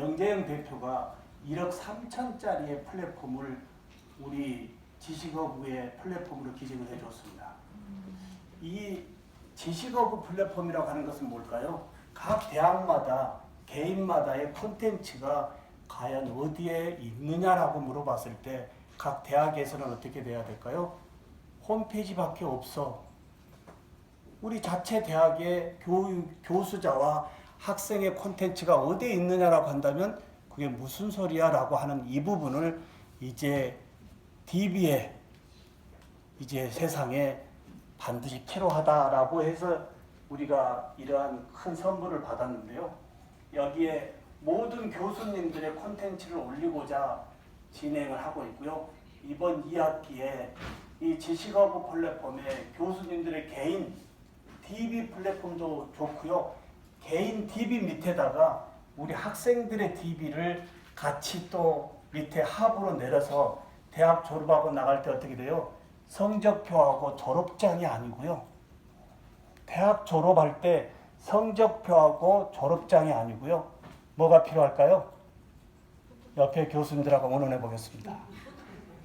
명재영 대표가 1억 3천짜리의 플랫폼을 우리 지식어부의 플랫폼으로 기증을 해줬습니다. 이 지식어부 플랫폼이라고 하는 것은 뭘까요? 각 대학마다 개인마다의 콘텐츠가 과연 어디에 있느냐라고 물어봤을 때 각 대학에서는 어떻게 돼야 될까요? 홈페이지밖에 없어. 우리 자체 대학의 교수자와 학생의 콘텐츠가 어디에 있느냐라고 한다면 그게 무슨 소리야 라고 하는 이 부분을 이제 DB에 이제 세상에 반드시 필요하다라고 해서 우리가 이러한 큰 선물을 받았는데요. 여기에 모든 교수님들의 콘텐츠를 올리고자 진행을 하고 있고요. 이번 2학기에 이 지식어부 플랫폼에 교수님들의 개인 DB 플랫폼도 좋고요. 개인 DB 밑에다가 우리 학생들의 DB를 같이 또 밑에 합으로 내려서 대학 졸업하고 나갈 때 어떻게 돼요? 성적표하고 졸업장이 아니고요. 대학 졸업할 때 성적표하고 졸업장이 아니고요. 뭐가 필요할까요? 옆에 교수님들하고 의논해 보겠습니다.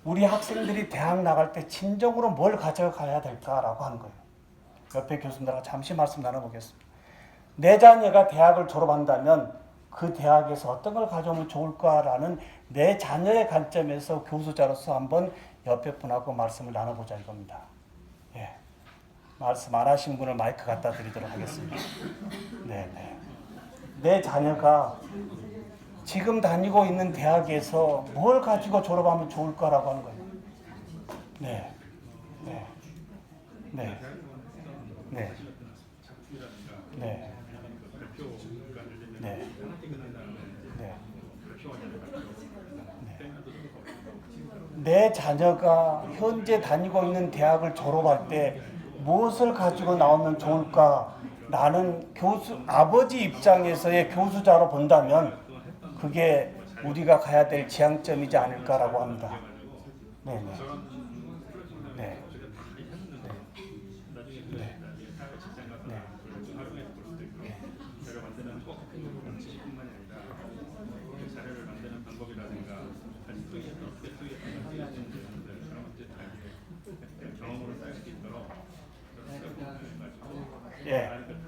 우리 학생들이 대학 나갈 때 진정으로 뭘 가져가야 될까라고 하는 거예요. 옆에 교수님들하고 잠시 말씀 나눠보겠습니다. 내 자녀가 대학을 졸업한다면 그 대학에서 어떤 걸 가져오면 좋을까라는 내 자녀의 관점에서 교수자로서 한번 옆에 분하고 말씀을 나눠보자 이겁니다. 예. 말씀 안 하신 분을 마이크 갖다 드리도록 하겠습니다. 네. 내 자녀가 지금 다니고 있는 대학에서 뭘 가지고 졸업하면 좋을까라고 하는 거예요. 네. 내 자녀가 현재 다니고 있는 대학을 졸업할 때 무엇을 가지고 나오면 좋을까? 라는 아버지 입장에서의 교수자로 본다면 그게 우리가 가야 될 지향점이지 않을까라고 합니다.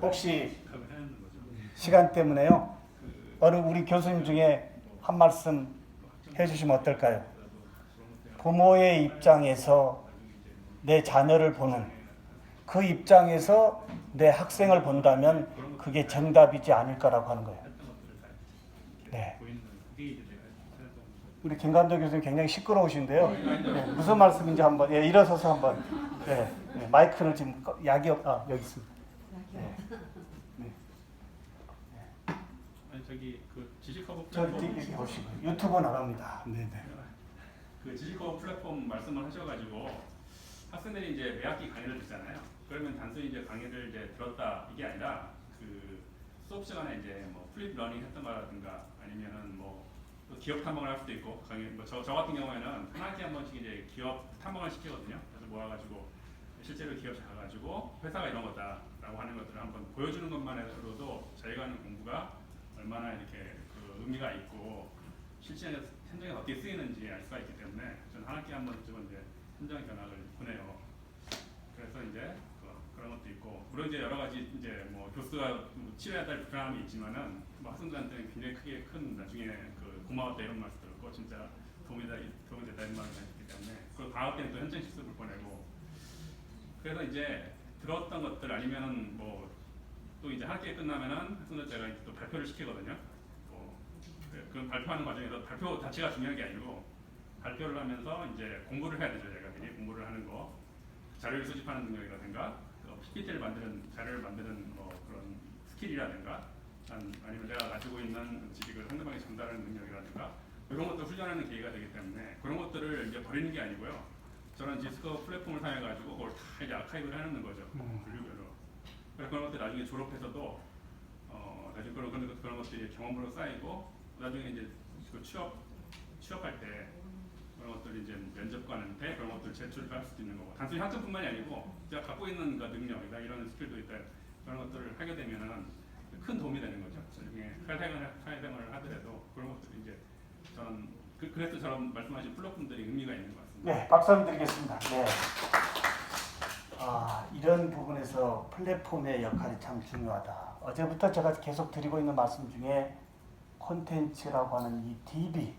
혹시 시간 때문에요. 어느 우리 교수님 중에 한 말씀 해주시면 어떨까요? 부모의 입장에서 내 자녀를 보는 그 입장에서 내 학생을 본다면 그게 정답이지 않을까라고 하는 거예요. 네. 우리 김관도 교수님 굉장히 시끄러우신데요. 네, 무슨 말씀인지 한번 일어서서 한번 마이크를 지금 여기 있습니다. 저기 그 지식허브 플랫폼 유튜브 나갑니다. 그 지식허브 플랫폼 말씀을 하셔가지고 학생들이 이제 매학기 강의를 듣잖아요. 그러면 단순히 이제 강의를 이제 들었다 이게 아니라 그 수업 시간에 이제 뭐 플립 러닝 했던 거라든가 아니면은 뭐 또 기업 탐방을 할 수도 있고 강의 저 같은 경우에는 한 학기에 한 번씩 이제 기업 탐방을 시키거든요. 그래서 모아가지고 실제로 기업 가가지고 회사가 이런 거다라고 하는 것들을 한번 보여주는 것만으로도 저희가 하는 공부가 얼마나 이렇게 그 의미가 있고 실제 현장에서 어떻게 쓰이는지 알 수가 있기 때문에 저는 한 학기에 한 번쯤은 이제 현장 견학을 보내요. 그래서 이제 그런 것도 있고 물론 이제 여러 가지 이제 뭐 교수가 치료해야 될 불편함이 있지만은 뭐 학생들한테는 굉장히 크게 큰 나중에 그 고마웠다 이런 말씀 들었고 진짜 도움이 됐다 이런 말을 했기 때문에 그리고 방학 때는 또 현장 실습을 보내고 그래서 이제 들었던 것들 아니면은 뭐 또 이제 한 학기 끝나면은 학생들 제가 또 발표를 시키거든요. 그 발표하는 과정에서 발표 자체가 중요한 게 아니고 발표를 하면서 이제 공부를 해야 되죠. 제가 미리 공부를 하는 거, 자료를 수집하는 능력이라든가, PPT를 만드는 자료를 만드는 뭐 그런 스킬이라든가, 아니면 내가 가지고 있는 지식을 상대방에 전달하는 능력이라든가 이런 것도 훈련하는 계기가 되기 때문에 그런 것들을 이제 버리는 게 아니고요. 저는 디스커 플랫폼을 사용해 가지고 그걸 다 이제 아카이브를 해놓는 거죠. 분류별로. 그런 것들 나중에 졸업해서도 나중에 그런 것들이 경험으로 쌓이고 나중에 이제 그 취업할 때 그런 것들이 이제 면접관한테 그런 것들을 제출할 수도 있는 거고 단순히 학점뿐만이 아니고 제가 갖고 있는 그 능력이다 이런 스킬도 있다 그런 것들을 하게 되면은 큰 도움이 되는 거죠. 나중에 사회생활을 하더라도 그런 그래서 저런 말씀하신 플랫폼들이 의미가 있는 것 같습니다. 네, 박수 한번 드리겠습니다. 네. 이런 부분에서 플랫폼의 역할이 참 중요하다. 어제부터 제가 계속 드리고 있는 말씀 중에 콘텐츠라고 하는 이 DB,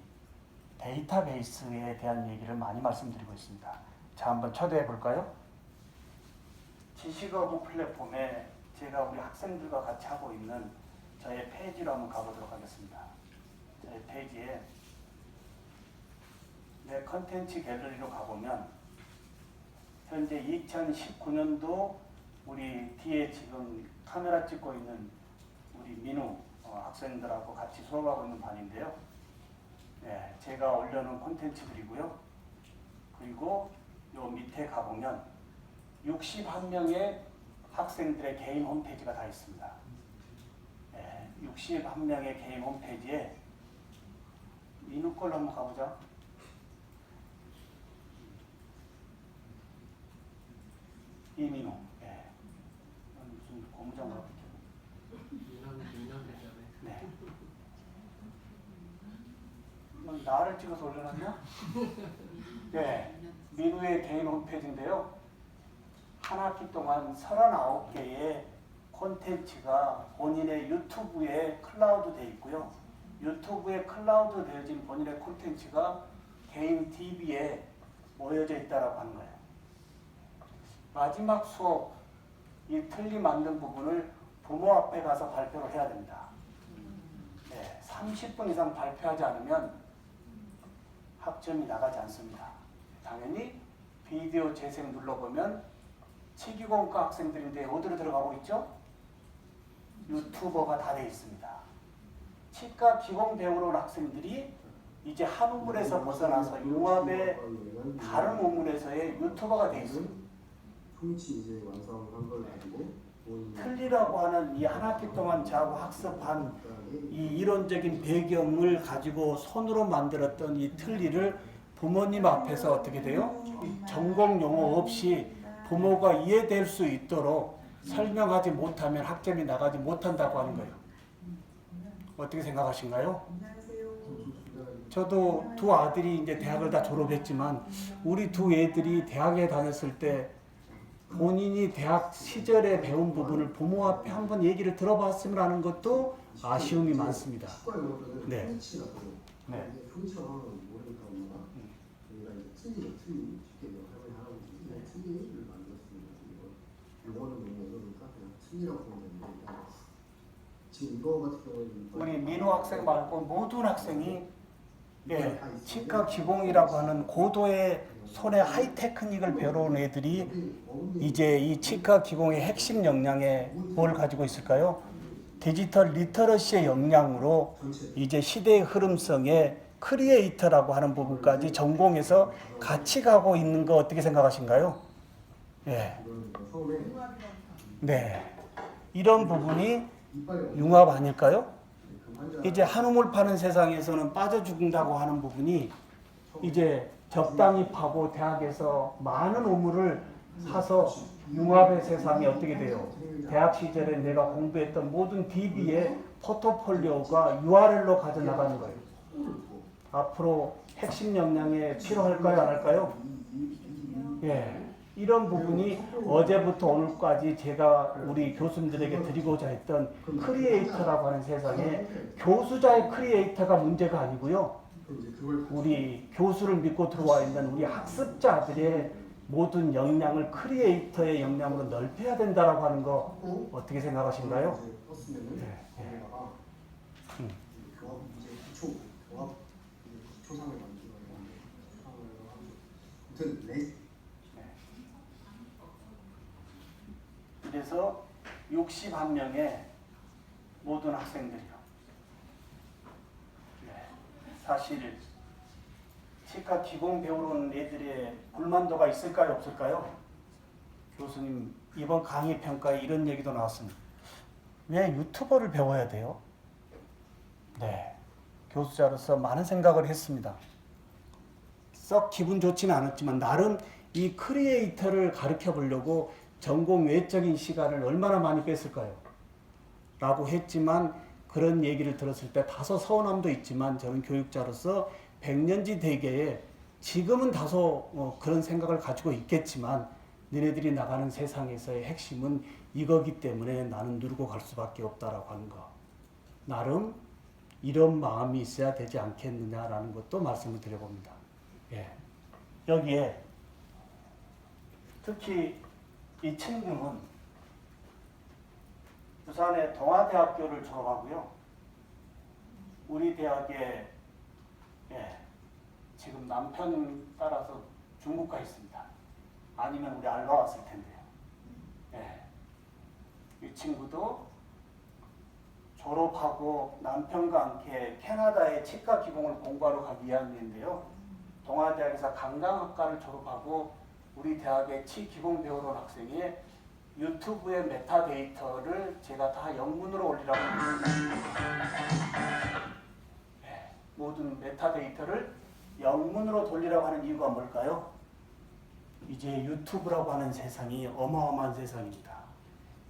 데이터베이스에 대한 얘기를 많이 말씀드리고 있습니다. 자, 한번 초대해 볼까요? 지식어부 플랫폼에 제가 우리 학생들과 같이 하고 있는 저의 페이지로 한번 가보도록 하겠습니다. 저의 페이지에 내 컨텐츠 갤러리로 가보면 현재 2019년도 우리 뒤에 지금 카메라 찍고 있는 우리 민우 학생들하고 같이 수업하고 있는 반인데요. 네, 제가 올려놓은 콘텐츠들이고요. 그리고 요 밑에 가보면 61명의 학생들의 개인 홈페이지가 다 있습니다. 네, 61명의 개인 홈페이지에 민우 걸로 한번 가보자. 이민호, 예. 무슨 고무장갑 네. 나를 찍어서 올려놨냐? 네, 민우의 개인 홈페이지인데요. 한 학기 동안 39개의 콘텐츠가 본인의 유튜브에 클라우드 되어 있고요. 유튜브에 클라우드 되어진 본인의 콘텐츠가 개인 DB에 모여져 있다고 하는 거예요. 마지막 수업, 이 틀리 만든 부분을 부모 앞에 가서 발표를 해야 됩니다. 네, 30분 이상 발표하지 않으면 학점이 나가지 않습니다. 당연히 비디오 재생 눌러보면 치기공과 학생들인데 어디로 들어가고 있죠? 유튜버가 다 되어 있습니다. 치과 기공 배우러 온 학생들이 이제 한 우물에서 벗어나서 융합의 다른 우물에서의 유튜버가 되어 있습니다. 통치 이제 완성한 걸 가지고 틀리라고 하는 이 한 학기 동안 저하고 학습한 이 이론적인 배경을 가지고 손으로 만들었던 이 틀리를 부모님 앞에서 어떻게 돼요? 전공 용어 없이 부모가 이해될 수 있도록 설명하지 못하면 학점이 나가지 못한다고 하는 거예요. 어떻게 생각하신가요? 저도 두 아들이 이제 대학을 다 졸업했지만 우리 두 애들이 대학에 다녔을 때 본인이 대학 시절에 배운 부분을 부모 앞에 한번 얘기를 들어봤으면 하는 것도 아쉬움이 많습니다. 네. 네. 형처럼 모르니까 엄마가 우리가 이제 틀리 쉽게 하는 틀리를 만들었습니다. 이거는 그러니까 그냥 틀리라고 보면 되는데 지금 이거 같은 경우는 우리 민호 학생 말고 모든 학생이 치과 기공이라고 하는 고도의 손의 하이테크닉을 배우러 온 애들이 이제 이 치과 기공의 핵심 역량에 뭘 가지고 있을까요? 디지털 리터러시의 역량으로 이제 시대의 흐름성에 크리에이터라고 하는 부분까지 전공해서 같이 가고 있는 거 어떻게 생각하신가요? 예. 네. 이런 부분이 융합 아닐까요? 이제 한 우물 파는 세상에서는 빠져 죽는다고 하는 부분이 이제 적당히 파고 대학에서 많은 우물을 사서 융합의 세상이 어떻게 돼요? 대학 시절에 내가 공부했던 모든 DB의 포트폴리오가 URL로 가져나가는 거예요. 앞으로 핵심 역량에 필요할까요? 안 할까요? 예. 이런 부분이 어제부터 오늘까지 제가 우리 교수님들에게 드리고자 했던 크리에이터라고 하는 세상에 교수자의 크리에이터가 문제가 아니고요. 우리 교수를 믿고 들어와 있는 우리 학습자들의 모든 역량을 크리에이터의 역량으로 넓혀야 된다라고 하는 거 어떻게 생각하신가요? 네. 그래서 61명의 모든 학생들이요. 사실 치과 기공 배우러 온 애들의 불만도가 있을까요? 없을까요? 교수님 이번 강의 평가에 이런 얘기도 나왔습니다. 왜 유튜버를 배워야 돼요? 네, 교수자로서 많은 생각을 했습니다. 썩 기분 좋지는 않았지만 나름 이 크리에이터를 가르쳐 보려고 전공 외적인 시간을 얼마나 많이 뺐을까요? 라고 했지만 그런 얘기를 들었을 때 다소 서운함도 있지만 저는 교육자로서 백년지 대계에 지금은 다소 그런 생각을 가지고 있겠지만 너네들이 나가는 세상에서의 핵심은 이거기 때문에 나는 누르고 갈 수밖에 없다라고 하는 거. 나름 이런 마음이 있어야 되지 않겠느냐라는 것도 말씀을 드려봅니다. 예. 여기에 특히 이 친구는 부산의 동아대학교를 졸업하고요. 우리 대학에 지금 남편 따라서 중국 가 있습니다. 아니면 우리 알바 왔을 텐데요. 이 친구도 졸업하고 남편과 함께 캐나다의 치과 기공을 공부하러 가기 위함인데요. 동아대학에서 관광학과를 졸업하고 우리 대학의 치기공 배우러 온 학생이 유튜브의 메타데이터를 제가 다 영문으로 올리라고 모든 메타데이터를 영문으로 돌리라고 하는 이유가 뭘까요? 이제 유튜브라고 하는 세상이 어마어마한 세상입니다.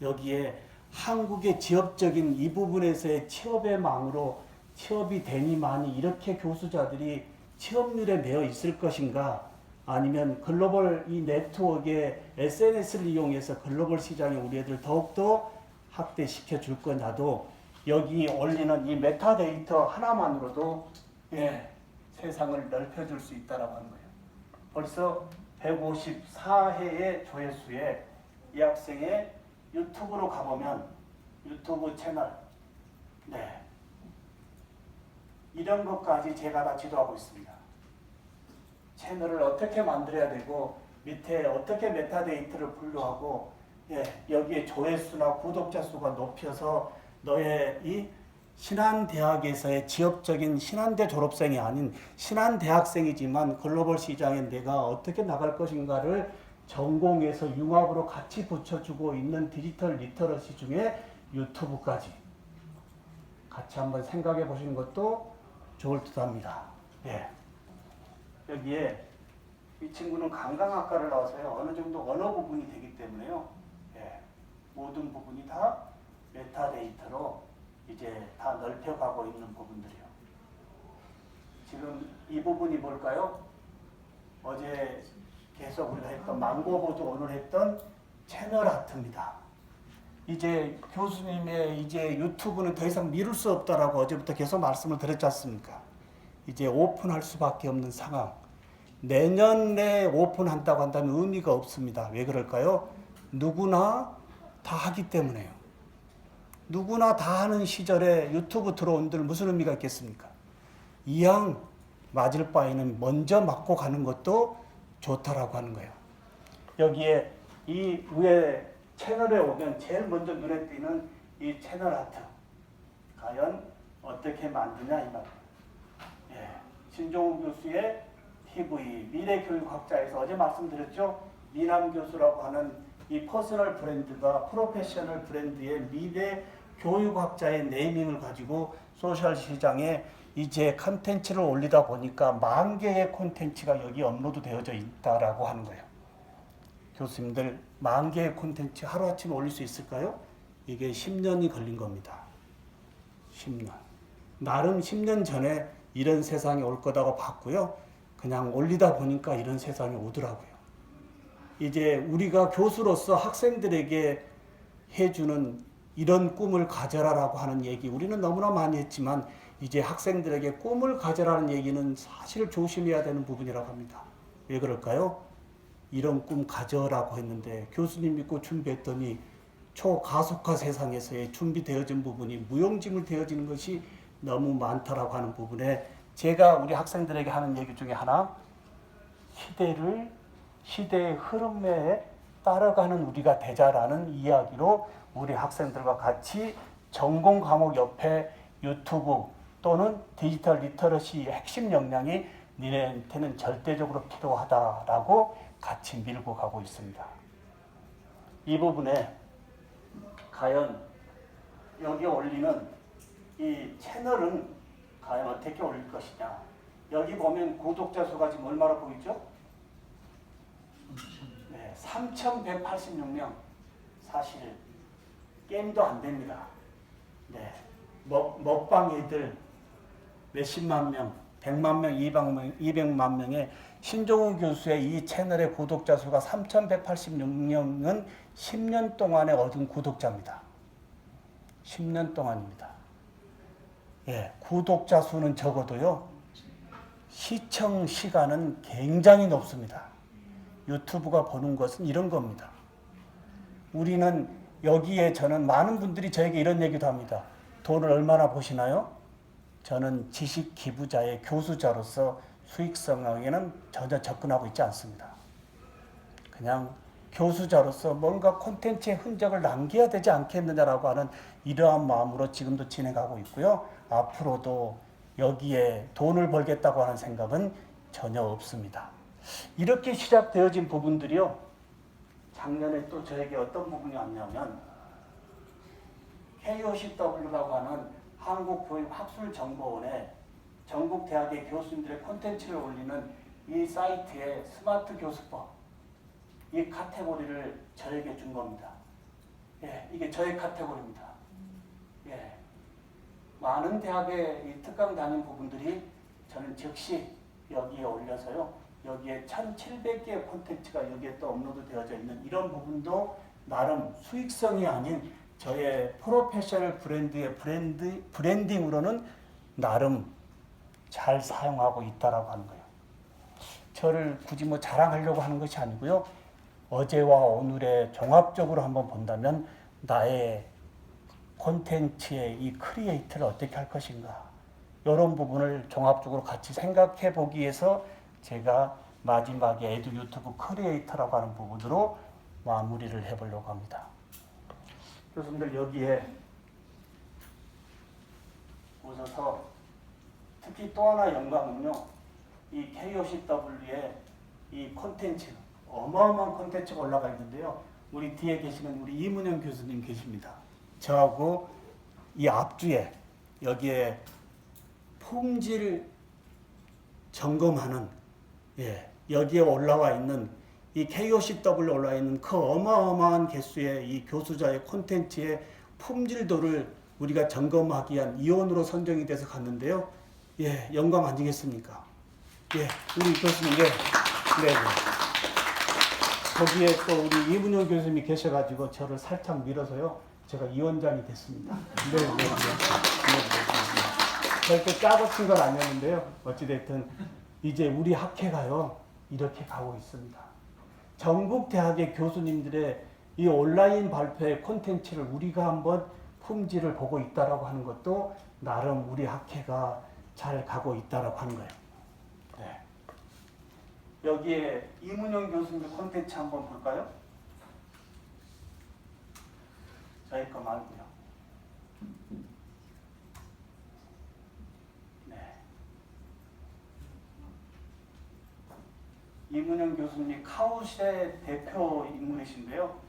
여기에 한국의 지역적인 이 부분에서의 취업의 망으로 취업이 되니만이 이렇게 교수자들이 취업률에 매여 있을 것인가, 아니면 글로벌 이 네트워크의 SNS를 이용해서 글로벌 시장에 우리 애들 더욱더 확대시켜 줄 거냐도 여기 올리는 이 메타데이터 하나만으로도 세상을 넓혀줄 수 있다라고 하는 거예요. 벌써 154회의 조회수에 이 학생의 유튜브로 가보면 유튜브 채널 이런 것까지 제가 다 지도하고 있습니다. 채널을 어떻게 만들어야 되고 밑에 어떻게 메타데이터를 분류하고 여기에 조회수나 구독자 수가 높여서 너의 이 신한대학에서의 지역적인 신한대 졸업생이 아닌 신한대학생이지만 글로벌 시장에 내가 어떻게 나갈 것인가를 전공에서 융합으로 같이 붙여주고 있는 디지털 리터러시 중에 유튜브까지 같이 한번 생각해 보시는 것도 좋을 듯 합니다. 여기에 이 친구는 관광학과를 나와서요. 어느 정도 언어 부분이 되기 때문에요. 모든 부분이 다 메타데이터로 이제 다 넓혀가고 있는 부분들이요. 지금 이 부분이 뭘까요? 어제 계속 우리가 했던 망고보드 오늘 했던 채널 아트입니다. 이제 교수님의 이제 유튜브는 더 이상 미룰 수 없다라고 어제부터 계속 말씀을 드렸지 않습니까? 이제 오픈할 수밖에 없는 상황. 내년에 오픈한다고 한다면 의미가 없습니다. 왜 그럴까요? 누구나 다 하기 때문에요. 누구나 다 하는 시절에 유튜브 들어온들 무슨 의미가 있겠습니까? 이왕 맞을 바에는 먼저 맞고 가는 것도 좋다라고 하는 거예요. 여기에 이 위에 채널에 오면 제일 먼저 눈에 띄는 이 채널 아트. 과연 어떻게 만드냐 이 말이에요. 신종우 교수의 TV, 미래교육학자에서 어제 말씀드렸죠. 미남 교수라고 하는 이 퍼스널 브랜드가 프로페셔널 브랜드의 미래 교육학자의 네이밍을 가지고 소셜 시장에 이제 컨텐츠를 올리다 보니까 10,000개의 콘텐츠가 여기 업로드 되어져 있다라고 하는 거예요. 교수님들 10,000개의 콘텐츠 하루아침에 올릴 수 있을까요? 이게 10년이 걸린 겁니다. 10년. 나름 10년 전에 이런 세상이 올 거다고 봤고요. 그냥 올리다 보니까 이런 세상이 오더라고요. 이제 우리가 교수로서 학생들에게 해주는 이런 꿈을 가져라라고 하는 얘기 우리는 너무나 많이 했지만 이제 학생들에게 꿈을 가져라는 얘기는 사실 조심해야 되는 부분이라고 합니다. 왜 그럴까요? 이런 꿈 가져라고 했는데 교수님 믿고 준비했더니 초가속화 세상에서의 준비되어진 부분이 무용지물 되어지는 것이 너무 많다라고 하는 부분에 제가 우리 학생들에게 하는 얘기 중에 하나, 시대의 흐름에 따라가는 우리가 되자라는 이야기로 우리 학생들과 같이 전공 과목 옆에 유튜브 또는 디지털 리터러시의 핵심 역량이 니네한테는 절대적으로 필요하다라고 같이 밀고 가고 있습니다. 이 부분에 과연 여기 올리는 이 채널은 과연 어떻게 올릴 것이냐. 여기 보면 구독자 수가 지금 얼마나 보이죠? 3,186명. 사실 게임도 안 됩니다. 먹방 애들 몇십만 명, 100만 명, 200만 명의 신종우 교수의 이 채널의 구독자 수가 3,186명은 10년 동안에 얻은 구독자입니다. 10년 동안입니다. 예, 구독자 수는 적어도요, 시청 시간은 굉장히 높습니다. 유튜브가 보는 것은 이런 겁니다. 우리는 여기에 저는 많은 분들이 저에게 이런 얘기도 합니다. 돈을 얼마나 버시나요? 저는 지식 기부자의 교수자로서 수익성에는 전혀 접근하고 있지 않습니다. 그냥 교수자로서 뭔가 콘텐츠의 흔적을 남겨야 되지 않겠느냐라고 하는 이러한 마음으로 지금도 진행하고 있고요. 앞으로도 여기에 돈을 벌겠다고 하는 생각은 전혀 없습니다. 이렇게 시작되어진 부분들이요. 작년에 또 저에게 어떤 부분이 왔냐면 KOCW라고 하는 한국교육학술정보원에 전국 대학의 교수님들의 콘텐츠를 올리는 이 사이트의 스마트 교수법 이 카테고리를 저에게 준 겁니다. 예, 이게 저의 카테고리입니다. 예, 많은 대학의 이 특강 다닌 부분들이 저는 즉시 여기에 올려서요. 여기에 1,700개의 콘텐츠가 여기에 또 업로드 되어져 있는 이런 부분도 나름 수익성이 아닌 저의 프로페셔널 브랜드의 브랜딩으로는 나름 잘 사용하고 있다라고 하는 거예요. 저를 굳이 뭐 자랑하려고 하는 것이 아니고요. 어제와 오늘의 종합적으로 한번 본다면 나의 콘텐츠의 이 크리에이터를 어떻게 할 것인가 이런 부분을 종합적으로 같이 생각해 보기 위해서 제가 마지막에 에듀 유튜브 크리에이터라고 하는 부분으로 마무리를 해보려고 합니다. 교수님들 여기에 오셔서 특히 또 하나 영광은요. 이 KOCW의 이 콘텐츠 어마어마한 콘텐츠가 올라가 있는데요. 우리 뒤에 계시는 우리 이문영 교수님 계십니다. 저하고 이 앞주에 여기에 품질 점검하는 여기에 올라와 있는 이 KOCW 올라와 있는 그 어마어마한 개수의 이 교수자의 콘텐츠의 품질도를 우리가 점검하기 위한 위원으로 선정이 돼서 갔는데요. 예, 영광 아니겠습니까? 예, 우리 교수님, 네. 거기에 또 우리 이문영 교수님이 계셔가지고 저를 살짝 밀어서요. 제가 위원장이 됐습니다. 네. 절대 짜고 친 건 아니었는데요. 어찌됐든 이제 우리 학회가요. 이렇게 가고 있습니다. 전국 대학의 교수님들의 이 온라인 발표의 콘텐츠를 우리가 한번 품질을 보고 있다라고 하는 것도 나름 우리 학회가 잘 가고 있다라고 하는 거예요. 네. 여기에 이문영 교수님 콘텐츠 한번 볼까요? 저희 거 말고요. 네. 이문영 교수님이 카웃의 대표 인물이신데요.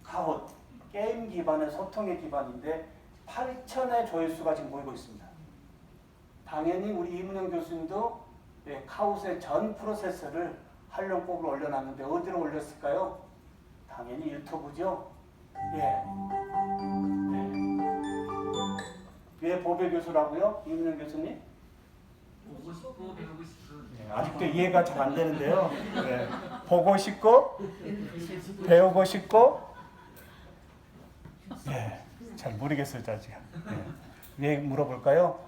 카웃, 게임 기반의 소통의 기반인데 8,000의 조회수가 지금 모이고 있습니다. 당연히 우리 이문영 교수님도 카웃의 전 프로세서를 활용법을 올려놨는데 어디로 올렸을까요? 당연히 유튜브죠. 왜 보배 교수라고요? 이문영 교수님? 보고 싶고 배우고 싶은. 아직도 이해가 잘 안 되는데요. 보고 싶고 배우고 싶고 잘 모르겠어요 아직. 왜 물어볼까요?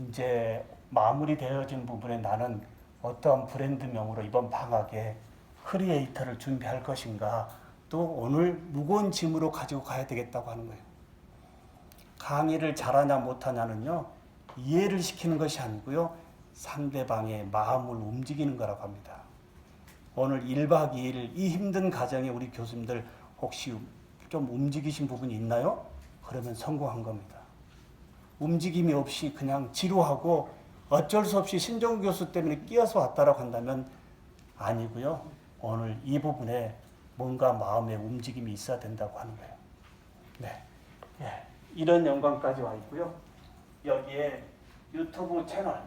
이제 마무리되어진 부분에 나는 어떤 브랜드명으로 이번 방학에 크리에이터를 준비할 것인가 또 오늘 무거운 짐으로 가지고 가야 되겠다고 하는 거예요. 강의를 잘하냐 못하냐는요. 이해를 시키는 것이 아니고요. 상대방의 마음을 움직이는 거라고 합니다. 오늘 1박 2일 이 힘든 과정에 우리 교수님들 혹시 좀 움직이신 부분이 있나요? 그러면 성공한 겁니다. 움직임이 없이 그냥 지루하고 어쩔 수 없이 신정우 교수 때문에 끼어서 왔다라고 한다면 아니고요. 오늘 이 부분에 뭔가 마음의 움직임이 있어야 된다고 하는 거예요. 네. 이런 영광까지 와 있고요. 여기에 유튜브 채널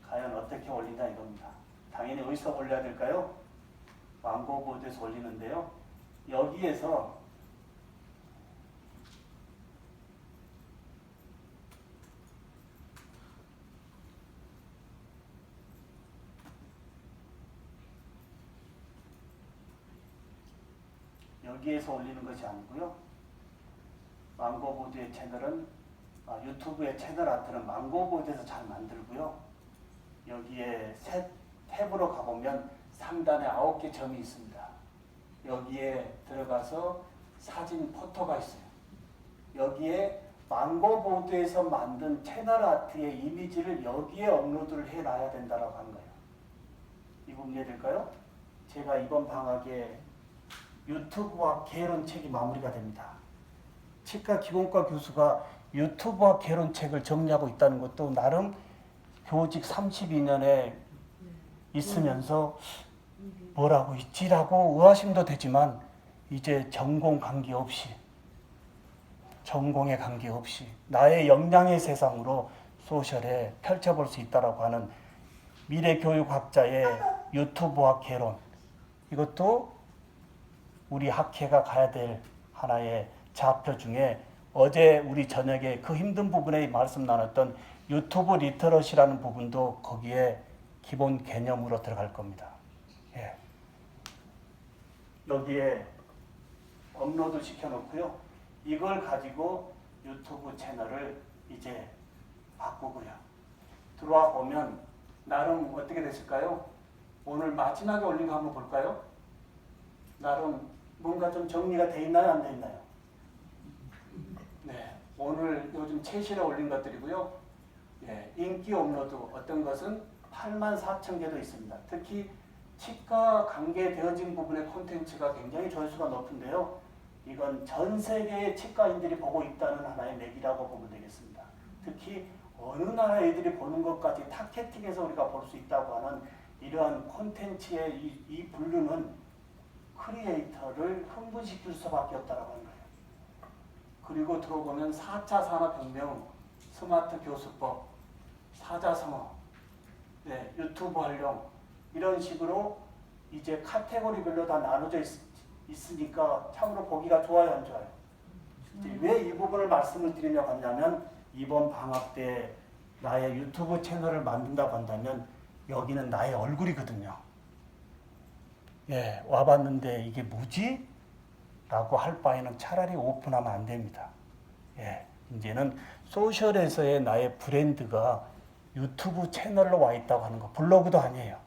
과연 어떻게 올리냐 이겁니다. 당연히 어디서 올려야 될까요? 왕고보드에서 올리는데요. 여기에서 여기에서 올리는 것이 아니고요. 망고보드의 채널은 유튜브의 채널 아트는 망고보드에서 잘 만들고요. 여기에 새 탭으로 가보면 상단에 9개 점이 있습니다. 여기에 들어가서 사진 포토가 있어요. 여기에 망고보드에서 만든 채널 아트의 이미지를 여기에 업로드를 해놔야 된다고 하는 거예요. 이 부분 이해될까요? 제가 이번 방학에 유튜브와 개론책이 마무리가 됩니다. 치과 기본과 교수가 유튜브와 개론책을 정리하고 있다는 것도 나름 교직 32년에 있으면서 뭐라고 있지라고 의아심도 되지만 이제 전공에 관계없이 나의 역량의 세상으로 소셜에 펼쳐볼 수 있다라고 하는 미래교육학자의 유튜브와 개론, 이것도 우리 학회가 가야 될 하나의 좌표 중에 어제 우리 저녁에 그 힘든 부분에 말씀 나눴던 유튜브 리터러시라는 부분도 거기에 기본 개념으로 들어갈 겁니다. 예. 여기에 업로드 시켜놓고요. 이걸 가지고 유튜브 채널을 이제 바꾸고요. 들어와 보면 나름 어떻게 됐을까요? 오늘 마지막에 올린 거 한번 볼까요? 나름 뭔가 좀 정리가 돼 있나요? 안 돼 있나요? 네, 오늘 요즘 최신에 올린 것들이고요. 예, 인기 업로드 어떤 것은 84,000개도 있습니다. 특히 치과 관계되어진 부분의 콘텐츠가 굉장히 조회수가 높은데요. 이건 전 세계의 치과인들이 보고 있다는 하나의 맥이라고 보면 되겠습니다. 특히 어느 나라 애들이 보는 것까지 타겟팅해서 우리가 볼 수 있다고 하는 이러한 콘텐츠의 이 분류는 크리에이터를 흥분시킬 수밖에 없다고 하는 거예요. 그리고 들어보면 4차 산업혁명, 스마트 교수법, 사자성어, 네, 유튜브 활용 이런 식으로 이제 카테고리별로 다 나눠져 있으니까 참으로 보기가 좋아요, 안 좋아요? 왜 이 부분을 말씀을 드리려고 하냐면 이번 방학 때 나의 유튜브 채널을 만든다고 한다면 여기는 나의 얼굴이거든요. 예, 와봤는데 이게 뭐지? 라고 할 바에는 차라리 오픈하면 안 됩니다. 예, 이제는 소셜에서의 나의 브랜드가 유튜브 채널로 와 있다고 하는 거, 블로그도 아니에요.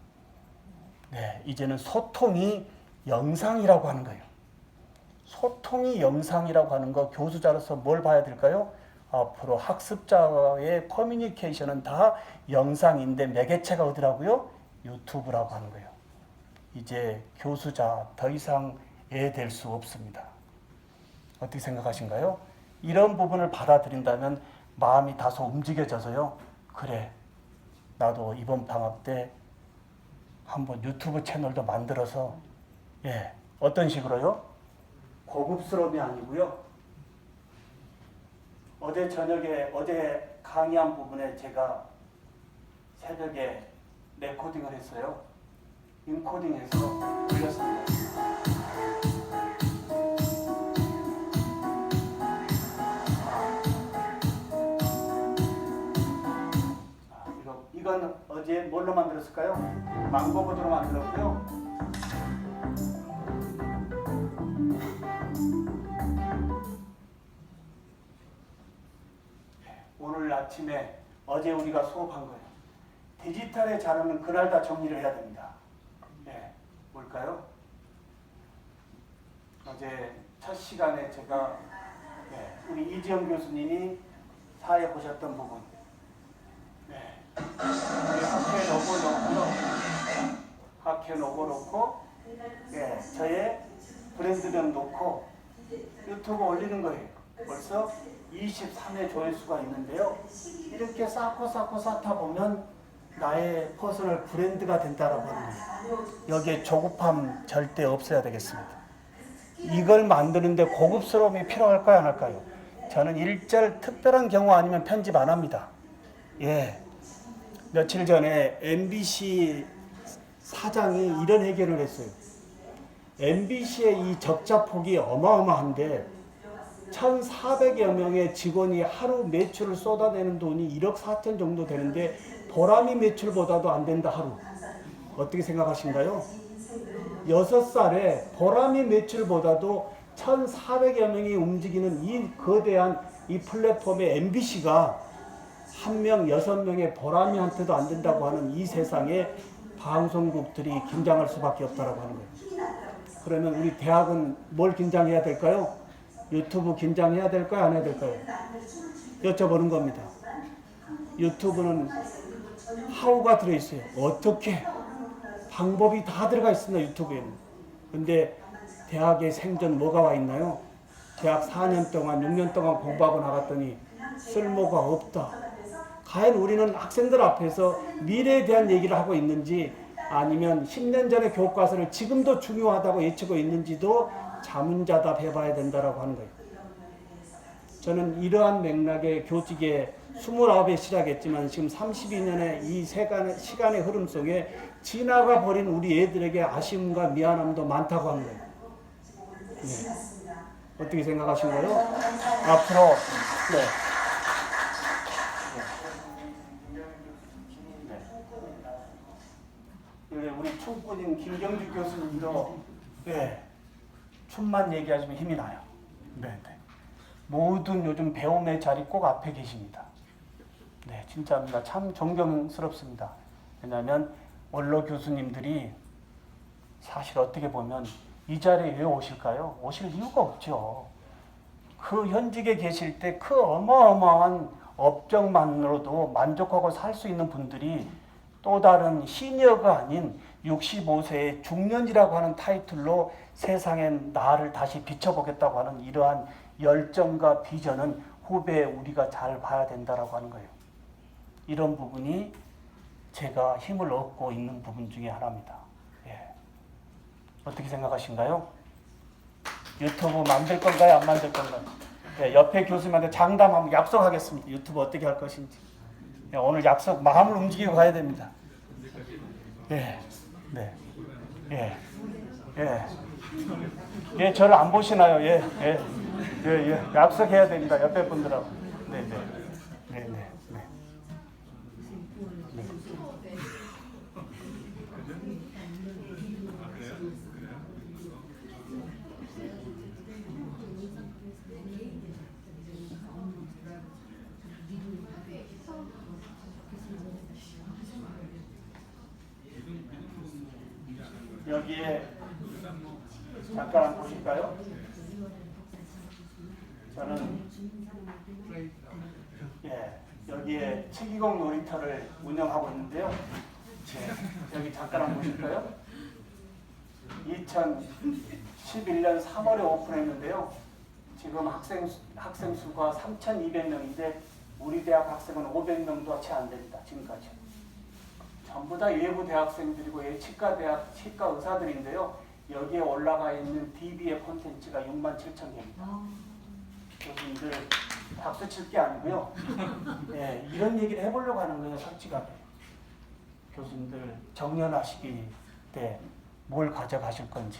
네, 이제는 소통이 영상이라고 하는 거예요. 소통이 영상이라고 하는 거 교수자로서 뭘 봐야 될까요? 앞으로 학습자와의 커뮤니케이션은 다 영상인데 매개체가 어디라고요? 유튜브라고 하는 거예요. 이제 교수자 더 이상 애될 수 없습니다. 어떻게 생각하신가요? 이런 부분을 받아들인다면 마음이 다소 움직여져서요. 그래, 나도 이번 방학 때 한번 유튜브 채널도 만들어서 예, 어떤 식으로요? 고급스러움이 아니고요. 어제 강의한 부분에 제가 새벽에 레코딩을 했어요. 인코딩해서 올렸습니다. 이건 어제 뭘로 만들었을까요? 망고보드로 만들었고요. 오늘 아침에 어제 우리가 수업한 거예요. 디지털의 자료는 그날 다 정리를 해야 됩니다. 네, 뭘까요? 어제 첫 시간에 제가 우리 이지영 교수님이 사회 보셨던 부분, 우리 학회 로고 넣고 저의 브랜드명 넣고 유튜브 올리는 거예요. 벌써 23회 조회수가 있는데요. 이렇게 쌓고 쌓다 보면 나의 퍼스널 브랜드가 된다라고 하는 거예요. 여기에 조급함 절대 없어야 되겠습니다. 이걸 만드는데 고급스러움이 필요할까요, 안 할까요? 저는 일절 특별한 경우 아니면 편집 안 합니다. 예. 며칠 전에 MBC 사장이 이런 해결을 했어요. MBC의 이 적자폭이 어마어마한데 1,400여 명의 직원이 하루 매출을 쏟아내는 돈이 1억 4천 정도 되는데 보람이 매출보다도 안 된다 하루. 어떻게 생각하신가요? 6살에 보람이 매출보다도 1,400여 명이 움직이는 이 거대한 이 플랫폼의 MBC가 1명, 6명의 보람이한테도 안 된다고 하는 이 세상에 방송국들이 긴장할 수밖에 없다고 하는 거예요. 그러면 우리 대학은 뭘 긴장해야 될까요? 유튜브 긴장해야 될까요? 안 해야 될까요? 여쭤보는 겁니다. 유튜브는 하우가 들어있어요. 어떻게? 방법이 다 들어가 있습니다. 유튜브에는. 근데 대학의 생전 뭐가 와 있나요? 대학 4년 동안 6년 동안 공부하고 나갔더니 쓸모가 없다. 과연 우리는 학생들 앞에서 미래에 대한 얘기를 하고 있는지 아니면 10년 전의 교과서를 지금도 중요하다고 외치고 있는지도 자문자답 해봐야 된다고 하는 거예요. 저는 이러한 맥락의 교직에 29에 시작했지만 지금 32년의 이 시간의 흐름 속에 지나가 버린 우리 애들에게 아쉬움과 미안함도 많다고 하는 거예요. 네. 어떻게 생각하신가요? 앞으로 네. 네. 우리 춤꾼인 김경주 교수님도 네. 춤만 얘기하시면 힘이 나요. 네, 네. 모든 요즘 배움의 자리 꼭 앞에 계십니다. 네, 진짜입니다. 참 존경스럽습니다. 왜냐하면 원로 교수님들이 사실 어떻게 보면 이 자리에 왜 오실까요? 오실 이유가 없죠. 그 현직에 계실 때 그 어마어마한 업적만으로도 만족하고 살 수 있는 분들이 또 다른 시니어가 아닌 65세의 중년이라고 하는 타이틀로 세상에 나를 다시 비춰보겠다고 하는 이러한 열정과 비전은 후배에 우리가 잘 봐야 된다고 하는 거예요. 이런 부분이 제가 힘을 얻고 있는 부분 중에 하나입니다. 예. 어떻게 생각하신가요? 유튜브 만들 건가요? 안 만들 건가요? 예, 옆에 교수님한테 장담하면 약속하겠습니다. 유튜브 어떻게 할 것인지. 예, 오늘 약속, 마음을 움직이고 가야 됩니다. 예, 네, 예, 예. 예, 저를 안 보시나요? 예, 예, 예, 예. 약속해야 됩니다. 옆에 분들하고. 네, 네, 네, 네, 네. 여기에 잠깐 한번 보실까요? 저는 여기에 치기공 놀이터를 운영하고 있는데요. 여기 잠깐 한번 보실까요? 2011년 3월에 오픈했는데요. 지금 학생 수가 3,200명인데 우리 대학 학생은 500명도 채 안 됩니다. 지금까지. 전부 다 외부 대학생들이고 치과 대학, 치과 의사들인데요. 여기에 올라가 있는 DB의 콘텐츠가 67,000개입니다. 교수님들 박수 칠 게 아니고요. 네, 이런 얘기를 해보려고 하는 거예요. 솔직하게. 교수님들 정년하시기 때 뭘 가져가실 건지,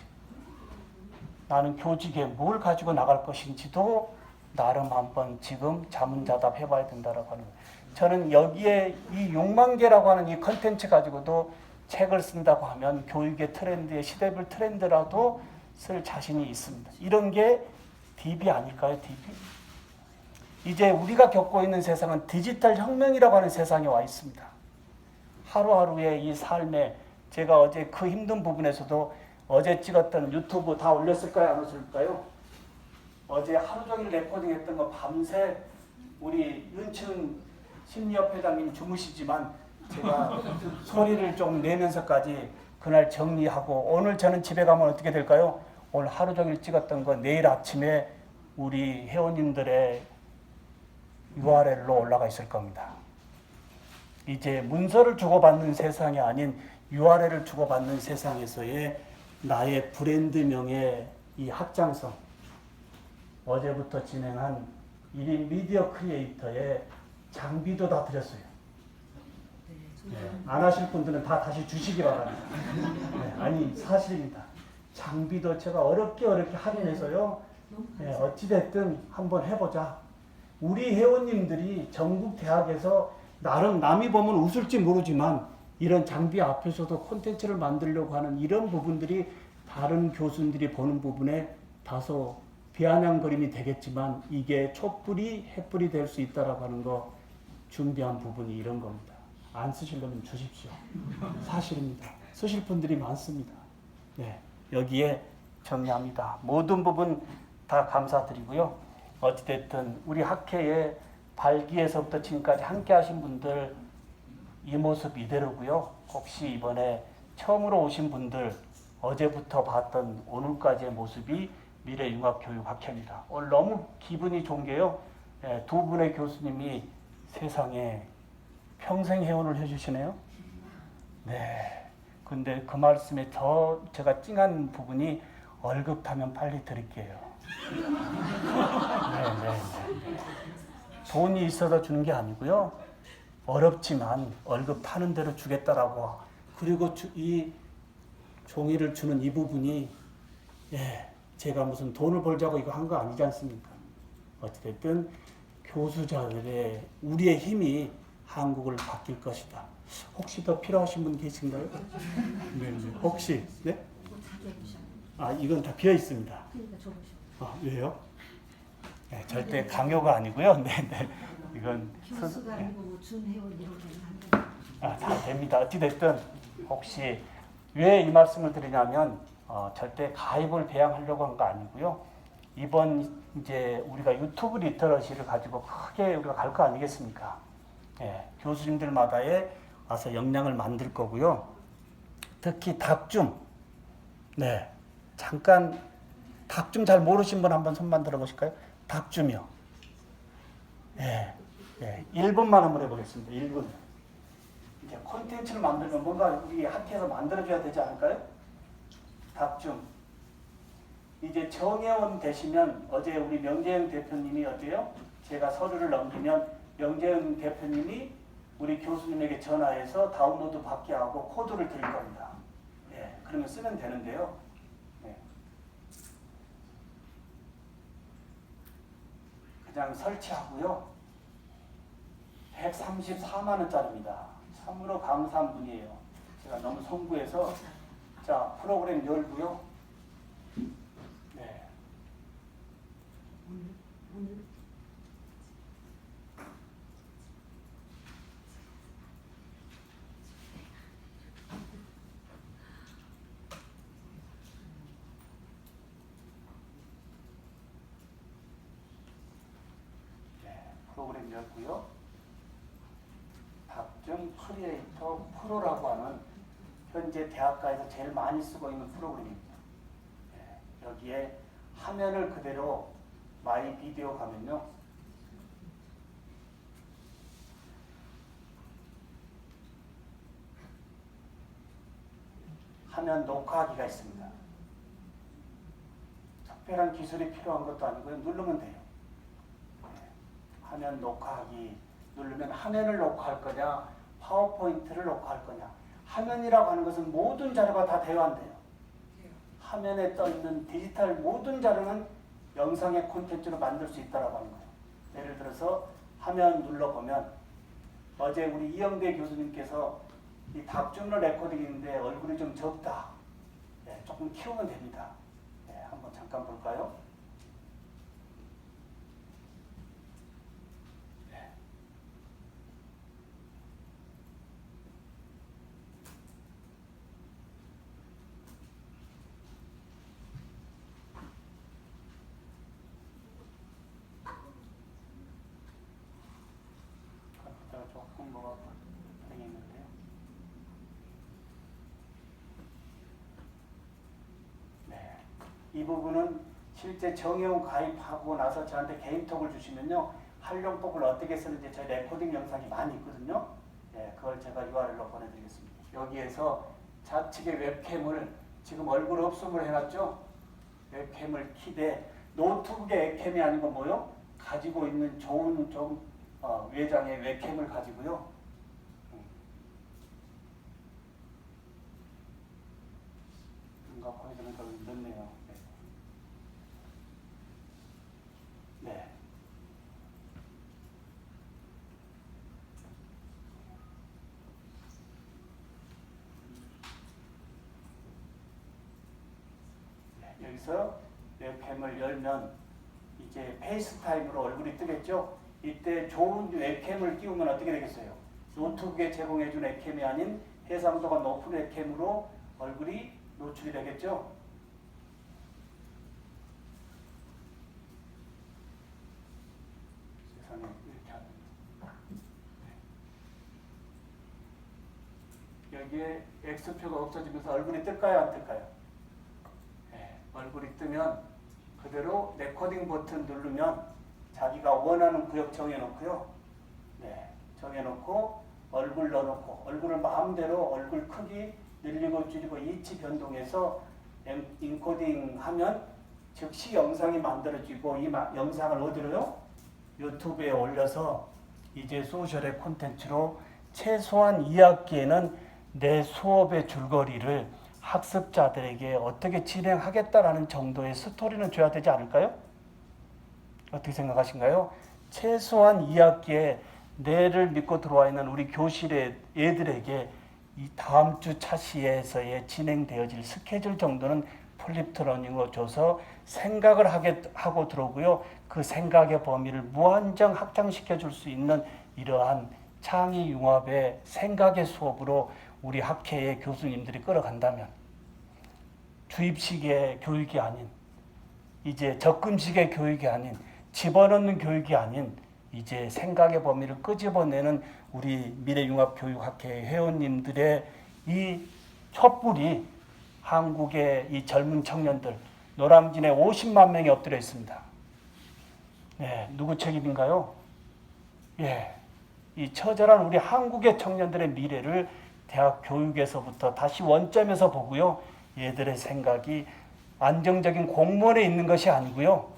나는 교직에 뭘 가지고 나갈 것인지도 나름 한번 지금 자문자답 해봐야 된다고 하는 거예요. 저는 여기에 이 6만 개라고 하는 이 컨텐츠 가지고도 책을 쓴다고 하면 교육의 트렌드의 시대별 트렌드라도 쓸 자신이 있습니다. 이런 게 DB 아닐까요? DB? 이제 우리가 겪고 있는 세상은 디지털 혁명이라고 하는 세상에 와 있습니다. 하루하루의 이 삶에 제가 어제 그 힘든 부분에서도 어제 찍었던 유튜브 다 올렸을까요? 안 올렸을까요? 어제 하루 종일 레코딩했던 거 밤새 우리 윤치은 심리협회장님 주무시지만 제가 소리를 좀 내면서까지 그날 정리하고 오늘 저는 집에 가면 어떻게 될까요? 오늘 하루 종일 찍었던 거 내일 아침에 우리 회원님들의 URL로 올라가 있을 겁니다. 이제 문서를 주고받는 세상이 아닌 URL을 주고받는 세상에서의 나의 브랜드명의 이 확장성, 어제부터 진행한 1인 미디어 크리에이터의 장비도 다 드렸어요. 네, 안 하실 분들은 다 다시 주시기 바랍니다. 네, 아니 사실입니다. 장비도 제가 어렵게 할인해서요. 네, 어찌됐든 한번 해보자. 우리 회원님들이 전국 대학에서 나름 남이 보면 웃을지 모르지만 이런 장비 앞에서도 콘텐츠를 만들려고 하는 이런 부분들이 다른 교수님들이 보는 부분에 다소 비아냥거림이 되겠지만 이게 촛불이 횃불이 될 수 있다라고 하는 거 준비한 부분이 이런 겁니다. 안 쓰시려면 주십시오. 사실입니다. 쓰실 분들이 많습니다. 네, 여기에 정리합니다. 모든 부분 다 감사드리고요. 어찌됐든 우리 학회에 발기에서부터 지금까지 함께 하신 분들 이 모습 이대로고요. 혹시 이번에 처음으로 오신 분들 어제부터 봤던 오늘까지의 모습이 미래융합교육학회입니다. 오늘 너무 기분이 좋은 게요. 두 분의 교수님이 세상에 평생 회원을 해주시네요. 네. 근데 그 말씀에 제가 찡한 부분이 월급 타면 빨리 드릴게요. 네. 돈이 있어서 주는 게 아니고요. 어렵지만 월급 타는 대로 주겠다라고. 그리고 이 종이를 주는 이 부분이 제가 무슨 돈을 벌자고 이거 한 거 아니지 않습니까? 어찌됐든 교수자들의 우리의 힘이 한국을 바뀔 것이다. 혹시 더 필요하신 분 계신가요? 네. 혹시? 네? 이건 다 비어 있습니다. 왜요? 네, 절대 강요가 아니고요. 네. 이건 교수가 아니고 준회원 이렇게 하는 다 됩니다. 어찌됐든 혹시 왜 이 말씀을 드리냐면 절대 가입을 배양하려고 한 거 아니고요. 이번 이제 우리가 유튜브 리터러시를 가지고 크게 우리가 갈 거 아니겠습니까? 교수님들마다의 와서 역량을 만들 거고요. 특히 닭줌. 네. 잠깐 닭줌 잘 모르신 분 한번 손만 들어보실까요? 닭줌이요. 1분만 한번 해보겠습니다. 1분. 이제 콘텐츠를 만들면 뭔가 우리 학회에서 만들어줘야 되지 않을까요? 닭줌. 이제 정회원 되시면 어제 우리 명재영 대표님이 어때요? 제가 서류를 넘기면 명재영 대표님이 우리 교수님에게 전화해서 다운로드 받게 하고 코드를 드릴 겁니다. 그러면 쓰면 되는데요. 그냥 설치하고요. 134만 원짜리입니다. 참으로 감사한 분이에요. 제가 너무 송구해서 자 프로그램 열고요. 오늘 프로그램 열고요. 닭줌 크리에이터 프로라고 하는 현재 대학가에서 제일 많이 쓰고 있는 프로그램입니다. 여기에 화면을 그대로 마이 비디오 가면요. 화면 녹화하기가 있습니다. 특별한 기술이 필요한 것도 아니고요. 누르면 돼요. 화면 녹화하기 누르면 화면을 녹화할 거냐 파워포인트를 녹화할 거냐. 화면이라고 하는 것은 모든 자료가 다 대화한대요. 화면에 떠있는 디지털 모든 자료는 영상의 콘텐츠로 만들 수 있다고 하는 거예요. 예를 들어서 화면 눌러보면 어제 우리 이영배 교수님께서 이 닭줌을 레코딩인데 얼굴이 좀 적다. 조금 키우면 됩니다. 한번 잠깐 볼까요? 조금 뭐가 되겠는데요. 이 부분은 실제 정회원 가입하고 나서 저한테 개인톡을 주시면요. 활용법을 어떻게 쓰는지 저희 레코딩 영상이 많이 있거든요. 그걸 제가 URL로 보내드리겠습니다. 여기에서 좌측에 웹캠을 지금 얼굴 없음을 해놨죠. 웹캠을 키되 노트북의 웹캠이 아니고 뭐요? 가지고 있는 좋은 외장의 웹캠을 가지고요. 뭔가 보여주는 걸 늦네요. 네. 여기서 웹캠을 열면 이제 페이스타임으로 얼굴이 뜨겠죠. 이때 좋은 웹캠을 띄우면 어떻게 되겠어요? 노트북에 제공해준 웹캠이 아닌 해상도가 높은 웹캠으로 얼굴이 노출이 되겠죠. 세상에 이렇게 하는. 여기에 X표가 없어지면서 얼굴이 뜰까요? 안 뜰까요? 네, 얼굴이 뜨면 그대로 레코딩 버튼 누르면 자기가 원하는 구역 정해놓고요. 네, 정해놓고 얼굴 넣어놓고 얼굴을 마음대로 얼굴 크기 늘리고 줄이고 이치 변동해서 인코딩하면 즉시 영상이 만들어지고 이 영상을 어디로요? 유튜브에 올려서 이제 소셜의 콘텐츠로 최소한 2학기에는 내 수업의 줄거리를 학습자들에게 어떻게 진행하겠다라는 정도의 스토리는 줘야 되지 않을까요? 어떻게 생각하신가요? 최소한 2학기에 내를 믿고 들어와 있는 우리 교실의 애들에게 이 다음 주 차시에서의 진행되어질 스케줄 정도는 플립트 러닝으로 줘서 생각을 하고 들어오고요. 그 생각의 범위를 무한정 확장시켜 줄 수 있는 이러한 창의 융합의 생각의 수업으로 우리 학회의 교수님들이 끌어간다면 주입식의 교육이 아닌 이제 적금식의 교육이 아닌 집어넣는 교육이 아닌 이제 생각의 범위를 끄집어내는 우리 미래융합교육학회 회원님들의 이 촛불이 한국의 이 젊은 청년들 노량진에 50만 명이 엎드려 있습니다. 네, 누구 책임인가요? 예, 이 처절한 우리 한국의 청년들의 미래를 대학 교육에서부터 다시 원점에서 보고요. 얘들의 생각이 안정적인 공무원에 있는 것이 아니고요.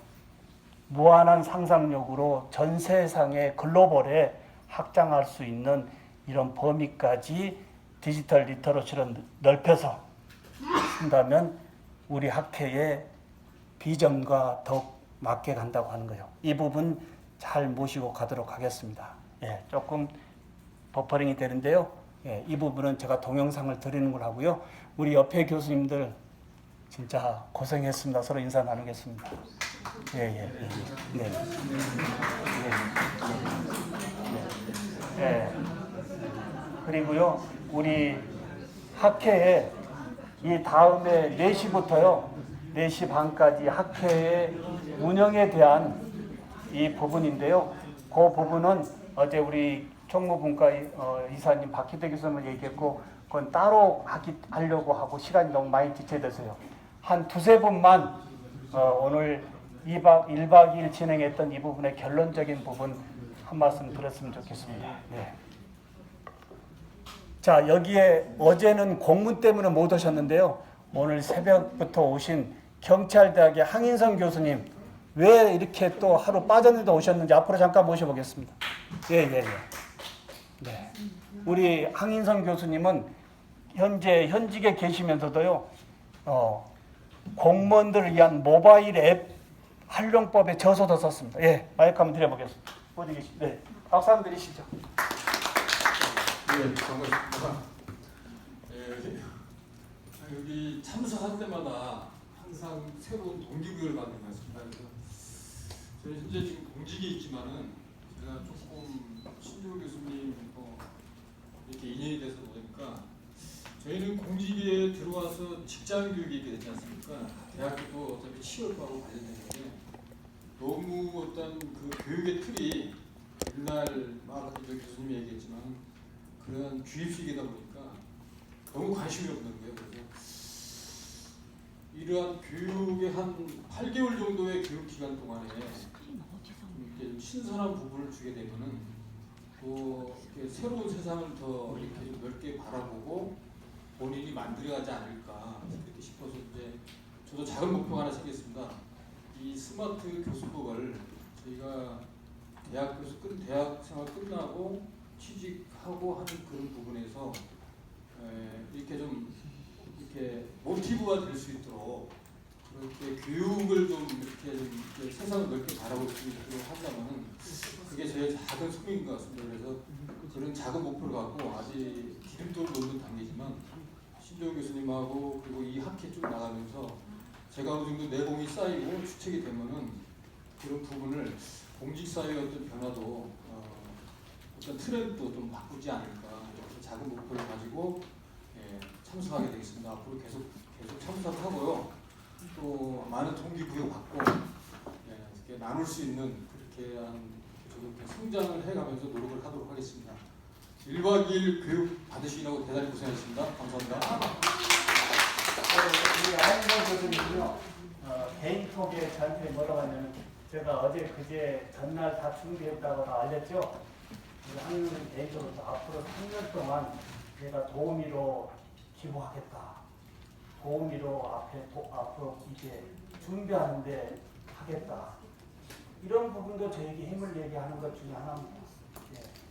무한한 상상력으로 전 세상의 글로벌에 확장할 수 있는 이런 범위까지 디지털 리터러시를 넓혀서 쓴다면 우리 학회의 비전과 더욱 맞게 간다고 하는 거예요. 이 부분 잘 모시고 가도록 하겠습니다. 예, 조금 버퍼링이 되는데요. 예, 이 부분은 제가 동영상을 드리는 걸 하고요. 우리 옆에 교수님들 진짜 고생했습니다. 서로 인사 나누겠습니다. 예. 네. 예. 그리고요, 우리 학회에 이 다음에 4시부터요, 4시 반까지 학회의 운영에 대한 이 부분인데요. 그 부분은 어제 우리 총무분과 이사님 박희대 교수님을 얘기했고, 그건 따로 하려고 하고 시간이 너무 많이 지체돼서요. 한 2-3분만 오늘 1박 2일 진행했던 이 부분의 결론적인 부분 한 말씀 드렸으면 좋겠습니다. 네. 자, 여기에 어제는 공문 때문에 못 오셨는데요. 오늘 새벽부터 오신 경찰대학의 항인성 교수님 왜 이렇게 또 하루 빠졌는데 오셨는지 앞으로 잠깐 모셔보겠습니다. 예. 네. 우리 항인성 교수님은 현재 현직에 계시면서도요. 공무원들을 위한 모바일 앱 활용법에 저서도 썼습니다. 예, 마이크 한번 드려보겠습니다. 어디 계시죠? 네, 박수 한번 드리시죠. 네, 반갑습니다. 여기 참석할 때마다 항상 새로운 동기부여를 받는 것 같습니다. 그래서 저는 현재 지금 공직에 있지만은 제가 조금 신조 교수님 이렇게 인연이 돼서 보니까 저희는 공직에 들어와서 직장 교육이 있게 되지 않습니까? 대학교도 어차피 취업하고 관련되는데 너무 어떤 그 교육의 틀이 옛날 교수님이 얘기했지만 그런 주입식이다 보니까 너무 관심이 없는 거예요. 그래서 이러한 교육의 한 8개월 정도의 교육 기간 동안에 이렇게 신선한 부분을 주게 되면은 또 이렇게 새로운 세상을 더 이렇게 넓게 바라보고 본인이 만들어가지 않을까 이렇게 싶어서 이제 저도 작은 목표가 하나 생겼습니다. 이 스마트 교수법을 저희가 대학 생활 끝나고 취직하고 하는 그런 부분에서 이렇게 좀 이렇게 모티브가 될 수 있도록 그렇게 교육을 좀 이렇게 세상을 넓게 바라볼 수 있도록 한다면은 그게 저의 작은 소명인 것 같습니다. 그래서 그런 작은 목표를 갖고 아직 기름돌을 놓는 단계지만 신종 교수님하고 그리고 이 학회 쭉 나가면서 제가 어느 정도 내공이 쌓이고 추측이 되면은 그런 부분을 공직사회의 어떤 변화도 어떤 트렌드도 좀 바꾸지 않을까 이렇게 작은 목표를 가지고 참석하게 되겠습니다. 앞으로 계속 참석을 하고요. 또 많은 동기부여 받고 이렇게 나눌 수 있는 그렇게 성장을 해가면서 노력을 하도록 하겠습니다. 1박 2일 교육 받으시느라고 대단히 고생하셨습니다. 감사합니다. 우리 안성 교수님은요, 개인톡에 저한테 뭐라고 하냐면, 제가 어제 그제 전날 다 준비했다고 다 알렸죠? 우리 한국은 개인적으로 앞으로 3년 동안 제가 도우미로 기부하겠다. 도우미로 앞으로 이제 준비하는데 하겠다. 이런 부분도 저에게 힘을 내게 하는 것 중에 하나입니다.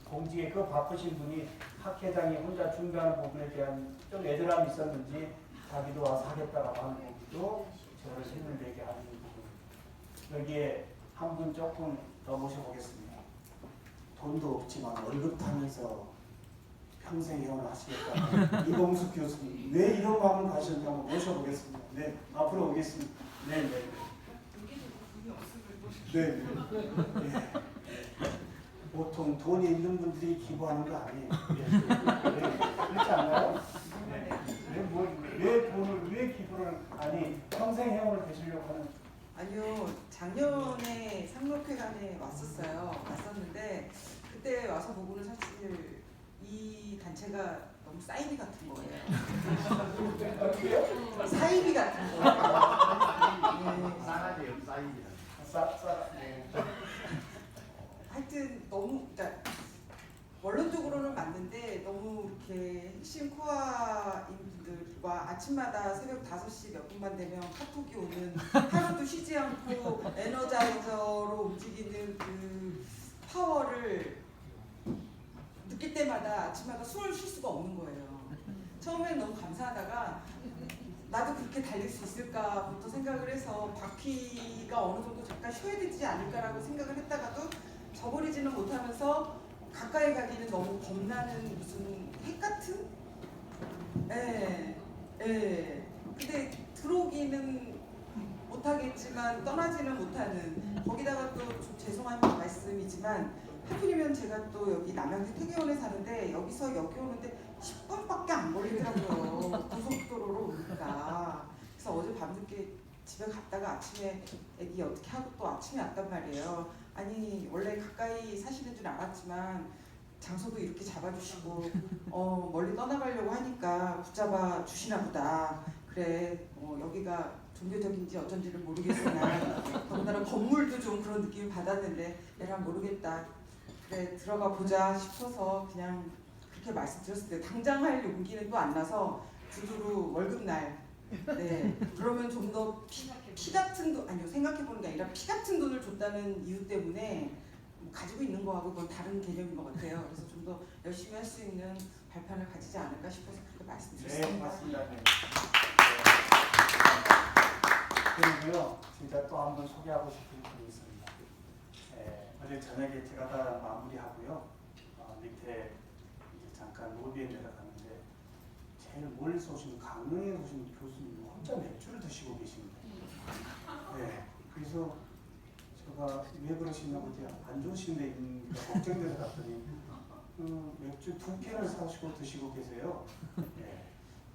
공직에 그 바쁘신 분이 학회장이 혼자 준비하는 부분에 대한 좀 애절함이 있었는지 자기도 와서 하겠다라고 하는 부분도 저를 힘을 내게 하는 부분. 여기에 한 분 조금 더 모셔보겠습니다. 돈도 없지만 월급 타면서 평생 회원을 하시겠다. 이봉숙 교수님. 왜 이런 마음을 가셨냐고 모셔보겠습니다. 네, 앞으로 오겠습니다. 네, 네. 네, 네. 보통 돈이 있는 분들이 기부하는 거 아니에요. 그렇지 않나요? 네. 왜 돈을, 왜 기부를, 아니, 평생 회원을 되시려고 하는? 아니요, 작년에 상록회관에 왔었는데 그때 와서 보고는 사실 이 단체가 너무 사이비 같은 거예요. 사이비 같은 거예요. 싸가지요, 싸이비라. 네. 하여튼 너무, 그러니까 원론적으로는 맞는데 너무 이렇게 핵심 코어인 분들과 아침마다 새벽 5시 몇 분만 되면 카톡이 오는, 하루도 쉬지 않고 에너자이저로 움직이는 그 파워를 느낄 때마다 아침마다 숨을 쉴 수가 없는 거예요. 처음엔 너무 감사하다가 나도 그렇게 달릴 수 있을까부터 생각을 해서 바퀴가 어느 정도 잠깐 쉬어야 되지 않을까라고 생각을 했다가도 저버리지는 못하면서 가까이 가기는 너무 겁나는 무슨 핵 같은? 근데 들어오기는 못하겠지만 떠나지는 못하는, 거기다가 또 좀 죄송한 말씀이지만 하필이면 제가 또 여기 남양주 태계원에 사는데 여기서 여기 오는데 10분밖에 안 걸리더라고요. 고속도로로 오니까. 그래서 어제 밤늦게 집에 갔다가 아침에 애기 어떻게 하고 또 아침에 왔단 말이에요. 아니 원래 가까이 사시는 줄 알았지만 장소도 이렇게 잡아주시고 멀리 떠나가려고 하니까 붙잡아 주시나 보다. 그래 여기가 종교적인지 어쩐지를 모르겠으나 더군다나 건물도 좀 그런 느낌을 받았는데 얘랑 모르겠다. 그래 들어가 보자 싶어서 그냥 그렇게 말씀드렸을 때 당장 할 용기는 또 안 나서 두루루 월급날 그러면 좀 더 피 같은 돈, 아니요 생각해보는 게 아니라 피 같은 돈을 줬다는 이유 때문에 가지고 있는 거하고 그건 다른 개념인 것 같아요. 그래서 좀 더 열심히 할 수 있는 발판을 가지지 않을까 싶어서 그렇게 말씀드렸습니다. 네, 맞습니다. 네. 그리고요, 진짜 또 한 번 소개하고 싶은 분이 있습니다. 어제 저녁에 제가 다 마무리하고요. 밑에 이제 잠깐 로비에 내려갔는데 제일 멀리서 오신 강릉에 오신 교수님 혼자 맥주를 드시고 계십니다. 네, 그래서 제가 왜 그러시냐고 안 좋으신 데 있는가 걱정돼서 갔더니 맥주 2캔을 사시고 드시고 계세요. 네.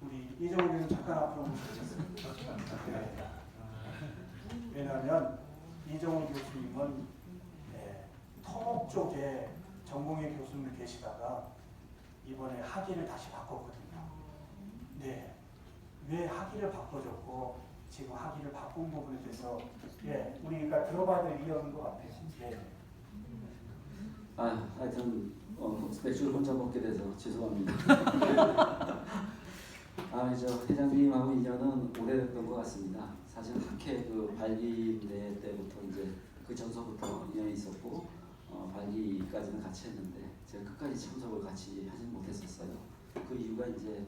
우리 이정훈 교수님 잠깐 앞으로 모시겠습니다. 네. 왜냐하면 이정훈 교수님은 토목 쪽에 전공의 교수님을 계시다가 이번에 학위를 다시 바꿨거든요. 네. 왜 학위를 바꿔줬고 지금 학위를 바꾼 부분에 대해서 우리가 들어봐야 될 이유인 것 같아요. 네. 하여튼 맥주를 혼자 먹게 돼서 죄송합니다. 저 회장님하고 인연은 오래됐던 것 같습니다. 사실 학회 그 발기대 때부터 이제 그 전서부터 인연이 있었고 발기까지는 같이 했는데 제가 끝까지 참석을 같이 하진 못했었어요. 그 이유가 이제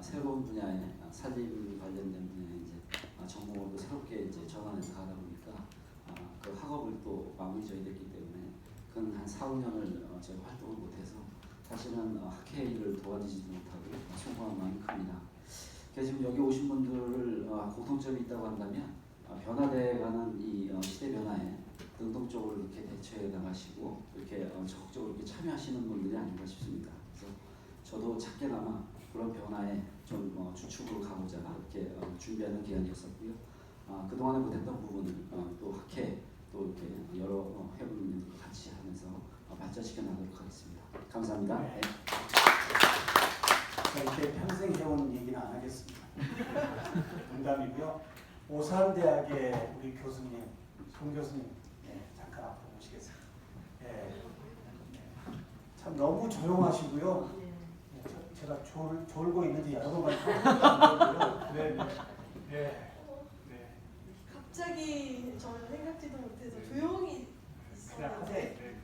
새로운 분야에 살림 관련된 분야에 이제 전공으로 새롭게 이제 전환해서 가다 보니까 그 학업을 또 마무리 지어야됐기 때문에 그건 한 4, 5년을 제가 활동을 못해서 사실은 학회 일을 도와주지도 못하고 소소한 마음이 큽니다. 지금 여기 오신 분들을 공통점이 있다고 한다면 변화돼가는 이 시대 변화에 능동적으로 이렇게 대처해 나가시고 이렇게 적극적으로 이렇게 참여하시는 분들이 아닌가 싶습니다. 그래서 저도 작게나마 그런 변화에 좀 주축으로 가고자 이렇게 준비하는 기간이었었고요. 그동안에 못했던 부분을 또 학회 또 이렇게 여러 회원님들과 같이 하면서 발전시켜 나가도록 하겠습니다. 감사합니다. 네. 이렇게 평생 해온 얘기는 안 하겠습니다. 농담이고요. 오산대학의 우리 교수님, 송 교수님, 잠깐 앞으로 모시겠습니다. 참 너무 조용하시고요. 제가 졸고 있는지 여러 번 봤거든요. 네. 갑자기 저는 생각지도 못해서 조용히 있었는데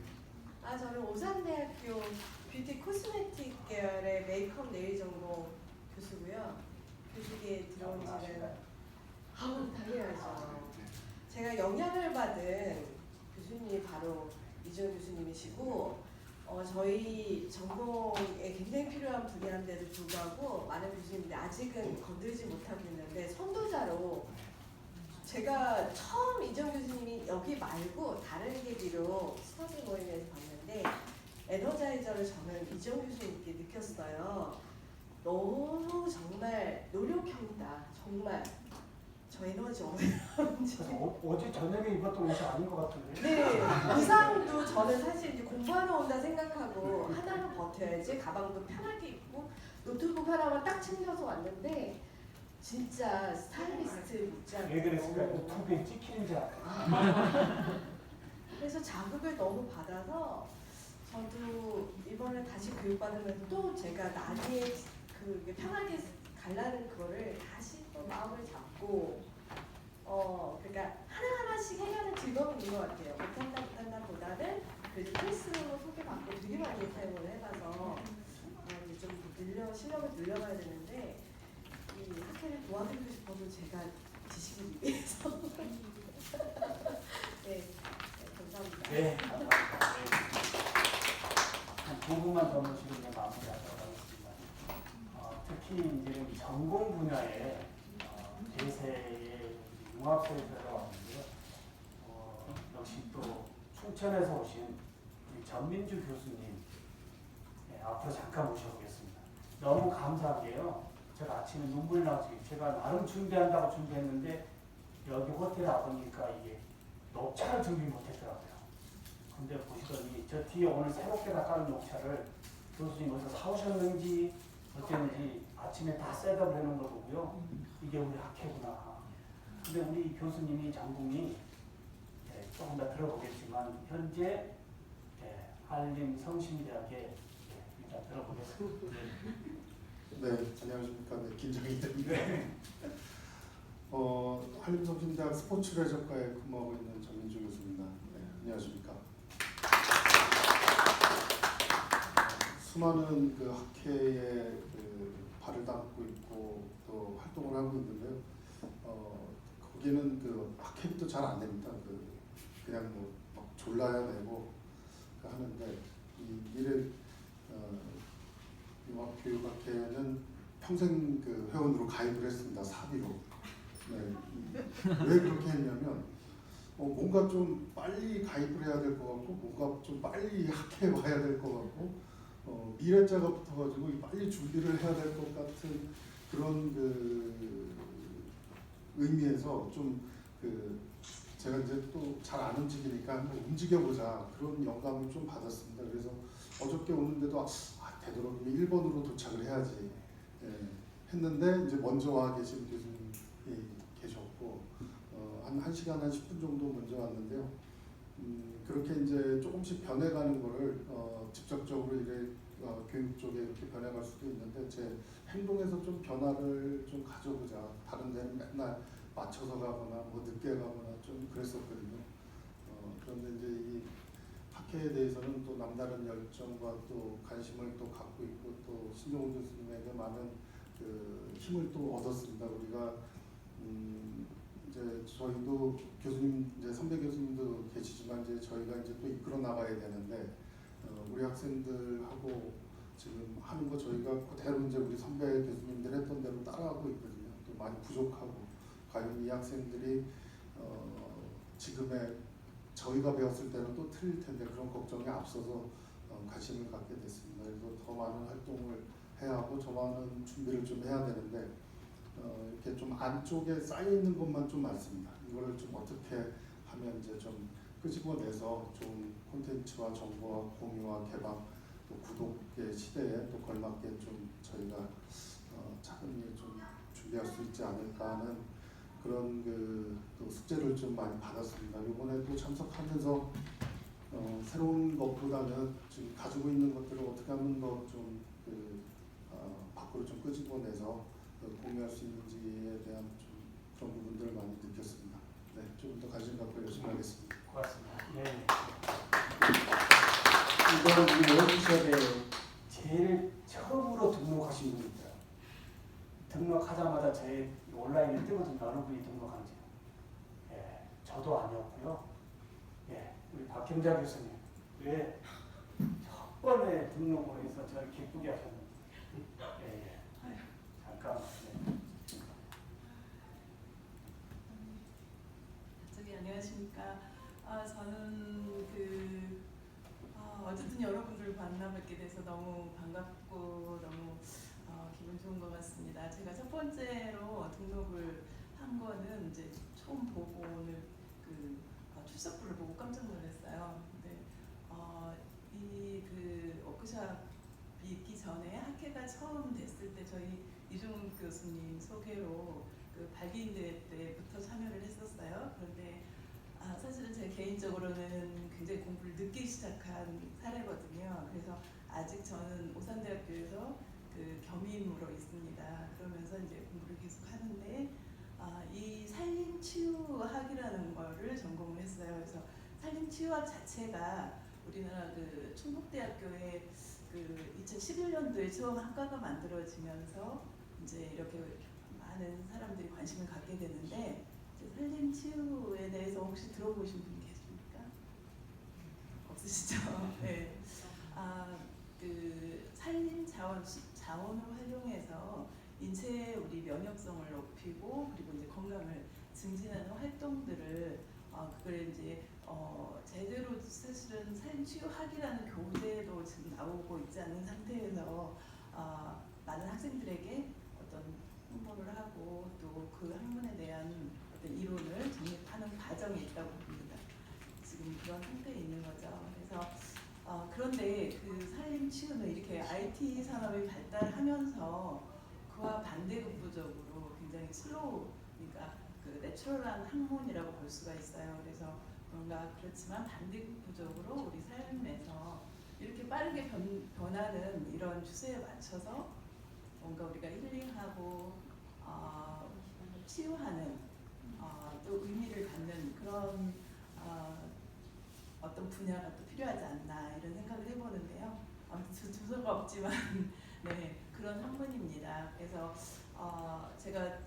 저는 오산대학교 뷰티 코스메틱 계열의 메이크업 네일 전공 교수고요. 교수계에 들어온 지는 당연하죠. 제가 영향을 받은 교수님이 바로 이주영 교수님이시고 저희 전공에 굉장히 필요한 분야인데도 불구하고 많은 교수님들이 아직은 건들지 못하고 있는데 선도자로 제가 처음 이주영 교수님이 여기 말고 다른 계기로 스터디 모임에서 봤는데 에너자이저를 저는 이주영 교수님께 느꼈어요. 너무 정말 노력형이다. 정말 저 에너지 어제 저녁에 입었던 옷이 아닌 것 같은데. 네, 의상도 저는 사실 이제 공부하러 온다 생각하고 하나는 버텨야지 가방도 편하게 입고 노트북 하나만 딱 챙겨서 왔는데 진짜 스타일리스트 못지않고. 왜 그랬을까? 유튜브에 찍히는 줄 알았어요. 그래서 자극을 너무 받아서 저도 이번에 다시 교육받으면서 또 제가 나중에 그 편하게 가려는 그거를 다시 또 마음을 잡고 그러니까 하나하나씩 해가는 즐거움이 있는 것 같아요. 못한다 보다는 그래도 필수로 소개받고 되게 많이 사용을 해봐서 이제 좀 실력을 늘려가야 되는데 이 학회를 도와드리고 싶어서 제가 지식을 위해서 네, 감사합니다. 네, 감사합니다. 한 두 분만 더 모시고 이제 마무리하도록 하겠습니다. 특히 이제 전공 분야에 대세의 융합소에 들어왔는데요. 역시 또 춘천에서 오신 우리 전민주 교수님 앞으로 잠깐 모셔보겠습니다. 너무 감사하게요. 제가 아침에 눈물 나지. 제가 나름 준비한다고 준비했는데 여기 호텔에 와보니까 이게 녹차를 준비 못했더라고요. 근데 보시더니 저 뒤에 오늘 새롭게 닦아놓은 녹차를 교수님 어디서 사오셨는지 어땠는지 아침에 다 셋업을 해놓은 걸 보고요. 이게 우리 학회구나. 근데 우리 교수님이 전공이 조금 더 들어보겠지만 현재 한림성심대학에 일단 들어보겠습니다. 네, 안녕하십니까. 네, 긴장이 되는데 한림성심대학 스포츠레저과에 근무하고 있는 전민주 교수입니다. 네, 안녕하십니까. 수많은 그 학회에 발을 담고 있고 또 활동을 하고 있는데요. 거기는 그 학회도 잘 안 됩니다. 그냥 뭐 막 졸라야 되고 하는데 이 미래 융합교육학회는 평생 그 회원으로 가입을 했습니다. 사비로. 네. 왜 그렇게 했냐면 뭔가 좀 빨리 가입을 해야 될 것 같고 뭔가 좀 빨리 학회에 와야 될 것 같고 미래자가 붙어가지고 빨리 준비를 해야 될 것 같은 그런 그 의미에서 좀 제가 이제 또 잘 안 움직이니까 한번 움직여보자 그런 영감을 좀 받았습니다. 그래서 어저께 오는데도 되도록이면 1번으로 도착을 해야지 했는데 이제 먼저 와 계신 교수님이 계셨고 한 1시간 한 10분 정도 먼저 왔는데요. 그렇게 이제 조금씩 변해가는 거를 직접적으로 이제 교육 쪽에 이렇게 변해갈 수도 있는데 제 행동에서 좀 변화를 좀 가져보자. 다른 데는 맨날 맞춰서 가거나 뭐 늦게 가거나 좀 그랬었거든요. 그런데 이제 이 학회에 대해서는 또 남다른 열정과 또 관심을 또 갖고 있고 또 신종훈 교수님에게 많은 그 힘을 또 얻었습니다. 우리가 이제 저희도 교수님 이제 선배 교수님도 계시지만 이제 저희가 이제 또 이끌어 나가야 되는데 우리 학생들하고 지금 하는 거 저희가 그대로 이제 우리 선배 교수님들 했던 대로 따라하고 있거든요. 또 많이 부족하고 과연 이 학생들이 지금의 저희가 배웠을 때는 또 틀릴 텐데 그런 걱정이 앞서서 관심을 갖게 됐습니다. 그래서 더 많은 활동을 해야 하고 더 많은 준비를 좀 해야 되는데 이렇게 좀 안쪽에 쌓여 있는 것만 좀 많습니다. 이거를 좀 어떻게 하면 이제 좀 끄집어내서 좋은 콘텐츠와 정보와 공유와 개방 또 구독의 시대에 또 걸맞게 좀 저희가 차근히 좀 준비할 수 있지 않을까 하는 그런 또 숙제를 좀 많이 받았습니다. 이번에 또 참석하면서 새로운 것보다는 지금 가지고 있는 것들을 어떻게 하면 더 좀 밖으로 좀 끄집어내서 공유할 수 있는지에 대한 좀 그런 부분들을 많이 느꼈습니다. 네, 조금 더 관심 갖고 열심히 하겠습니다. 고맙습니다. 네. 이번 이 워크숍에 제일 처음으로 등록하신 분입니다. 등록하자마자 제 온라인에 뜨거든요. 어느 분이 등록한지. 예, 저도 아니었고요. 예, 우리 박경자 교수님 왜 첫 번에 등록을 해서 저를 기쁘게 하셨는지. 예, 잠깐만. 저기 안녕하십니까. 저는 어쨌든 여러분들 만나뵙게 돼서 너무 반갑고 너무 기분 좋은 것 같습니다. 제가 첫 번째로 등록을 한 거는 이제 처음 보고 오늘 출석부를 보고 깜짝 놀랐어요. 근데 이 워크숍이 있기 전에 학회가 처음 됐을 때 저희 이종훈 교수님 소개로 발기인대 때부터 참여를 했었어요. 그런데 사실은 제 개인적으로는 굉장히 공부를 늦게 시작한 사례거든요. 그래서 아직 저는 오산대학교에서 겸임으로 있습니다. 그러면서 이제 공부를 계속 하는데 이 산림치유학이라는 거를 전공을 했어요. 그래서 산림치유학 자체가 우리나라 충북대학교에 2011년도에 처음 학과가 만들어지면서 이제 이렇게 많은 사람들이 관심을 갖게 되는데 산림치유에 대해서 혹시 들어보신 분 계십니까? 없으시죠? 네. 산림 자원을 활용해서 인체의 우리 면역성을 높이고 그리고 이제 건강을 증진하는 활동들을 그걸 이제 제대로 사실은 산림치유학이라는 교재도 지금 나오고 있지 않은 상태에서 많은 학생들에게 어떤 홍보를 하고 또 그 학문에 대한 어떤 이론을 정립하는 과정이 있다고 봅니다. 지금 그런 상태에 있는 거죠. 그래서 그런데 산림치유는 이렇게 IT 산업이 발달하면서 그와 반대급부적으로 굉장히 슬로우, 그러니까 내추럴한 학문이라고 볼 수가 있어요. 그래서 그렇지만 반대급부적으로 우리 삶에서 이렇게 빠르게 변하는 이런 추세에 맞춰서 뭔가 우리가 힐링하고 치유하는 또 의미를 갖는 그런 어떤 분야가 또 필요하지 않나 이런 생각을 해보는데요. 아무튼 주소가 없지만 네, 그런 학문입니다. 그래서 제가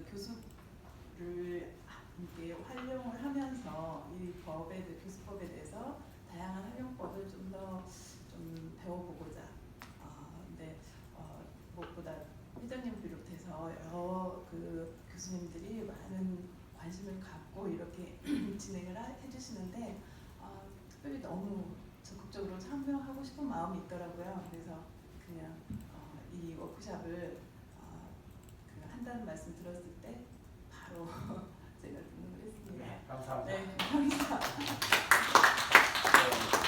교수를 이렇게 활용을 하면서 이 교수법에 대해서 다양한 활용법을 좀 더 배워보고자. 근데 무엇보다 회장님 비롯해서 여러 교수님들이 많은 관심을 갖고 이렇게 진행을 해주시는데 특별히 너무 적극적으로 참여하고 싶은 마음이 있더라고요. 그래서 그냥 이 워크숍을 한다는 말씀 들었을 때 바로 제가 등록을 했습니다. 네, 감사합니다. 네, 감사합니다.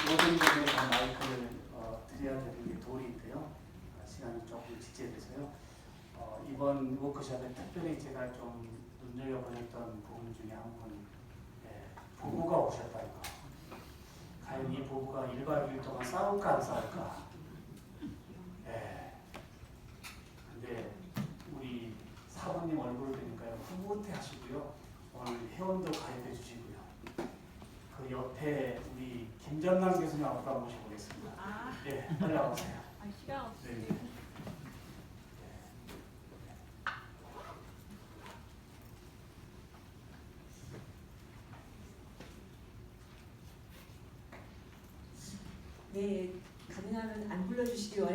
모든 분에게 다 마이크를 드려야 되는 게 도리인데요. 시간이 조금 지체돼서요. 이번 워크숍에 특별히 제가 좀 눈여겨보냈던 부분 중에 한 분, 부부가 오셨다는 거. 과연 이 부부가 1박 2일 동안 싸울까 안 싸울까? 근데 우리 사부님 얼굴을 보니까요, 흐뭇해 하시고요. 오늘 회원도 가입해 주시고요. 그 옆에 우리 김전남 교수님 아까 모셔보겠습니다. 네, 빨리 와보세요. 시간 없이. 네. 네, 가능하면 안 불러주시기 원했는데